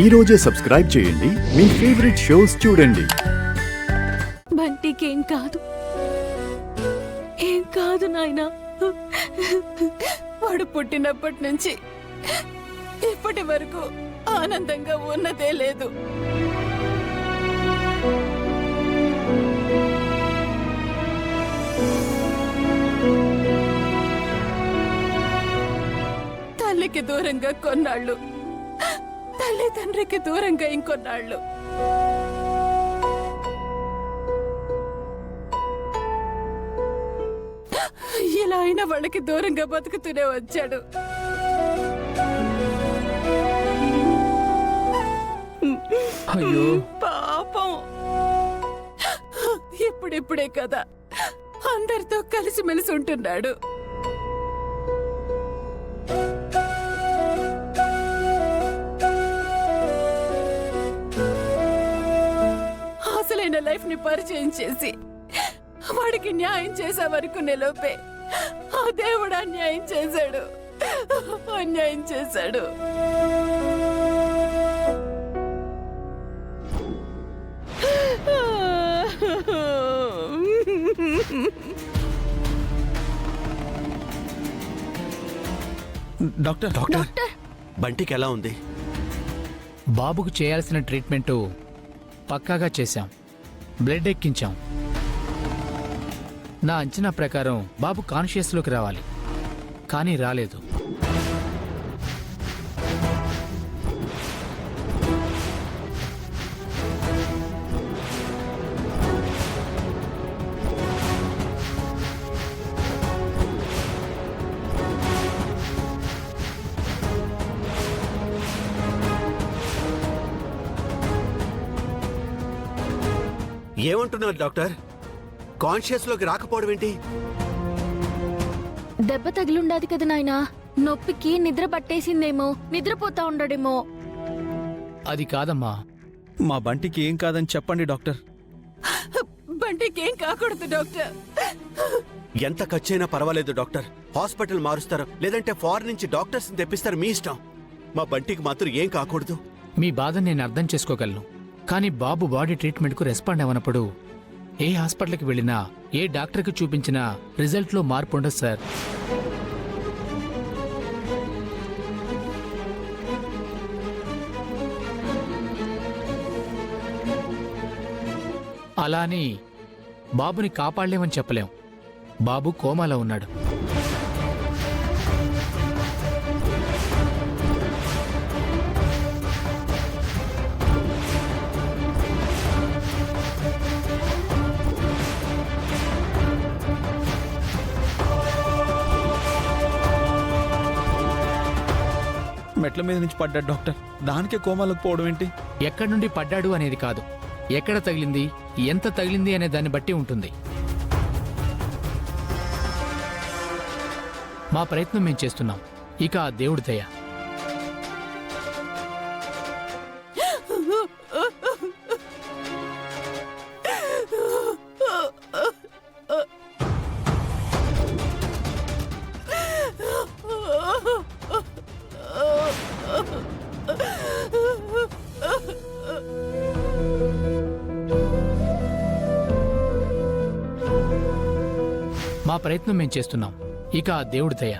ఈ రోజే సబ్స్క్రైబ్ చేయండి, మీ ఫేవరెట్ షోస్ చూడండి. బంటికి ఏం కాదు, ఏం కాదు నాయనా. వాడు పుట్టినప్పటి నుంచి ఇప్పటి వరకు ఆనందంగా ఉన్నదే లేదు. తల్లికి దూరంగా కొన్నాళ్ళు, తల్లిదండ్రికి దూరంగా ఇంకొన్నాళ్ళు. ఇలా అయినా వాళ్ళకి దూరంగా బతుకుతూనే వచ్చాడు. అయ్యో పాపం. ఇప్పుడిప్పుడే కదా అందరితో కలిసిమెలిసి ఉంటున్నాడు. అసలైన లైఫ్ ని పరిచయం చేసి వాడికి న్యాయం చేసామనుకునే లోపే ఆ దేవుడు అన్యాయం చేశాడు, అన్యాయం చేశాడు. డాక్టర్ డాక్టర్, బంటికి ఎలా ఉంది? బాబుకు చేయాల్సిన ట్రీట్మెంటు పక్కాగా చేశాం, బ్లడ్ ఎక్కించాం. నా అంచనా ప్రకారం బాబు కాన్షియస్లోకి రావాలి, కానీ రాలేదు. ఏమంటున్నారు డాక్టర్? కాన్షియస్ లోకి రాకపోవడం ఏంటి? దెబ్బ తగిలుండాది కదా నాయనా, నొప్పికి నిద్ర పట్టేసిందేమో, నిద్రపోతా ఉండడేమో. అది కాదమ్మా. మా బంటికి ఏం కాదని చెప్పండి డాక్టర్. బంటికి ఏం కాకూడదు డాక్టర్. ఎంత ఖర్చైనా పర్వాలేదు డాక్టర్. హాస్పిటల్ మారుస్తారు, లేదంటే ఫారెన్ నుంచి డాక్టర్స్ తెప్పిస్తారు, మీ ఇష్టం. మా బంటికి మాత్రం ఏం కాకూడదు. మీ బాధను నేను అర్థం చేసుకోగలను, కానీ బాబు బాడీ ట్రీట్మెంట్కు రెస్పాండ్ అవ్వనప్పుడు ఏ హాస్పిటల్కి వెళ్ళినా, ఏ డాక్టర్కి చూపించినా రిజల్ట్లో మార్పు ఉండదు సార్. అలా అని బాబుని కాపాడలేమని చెప్పలేం. బాబు కోమాలో ఉన్నాడు. మెట్ల మీద నుంచి పడ్డాడు డాక్టర్, దానికే కోమాలకు పోవడం ఏంటి? ఎక్కడి నుండి పడ్డాడు అనేది కాదు, ఎక్కడ తగిలింది, ఎంత తగిలింది అనే దాన్ని బట్టి ఉంటుంది. మా ప్రయత్నం మేం చేస్తున్నాం, ఇక ఆ దేవుడి దయ. మా ప్రయత్నం మేం చేస్తున్నాం, ఇక ఆ దేవుడి దయ.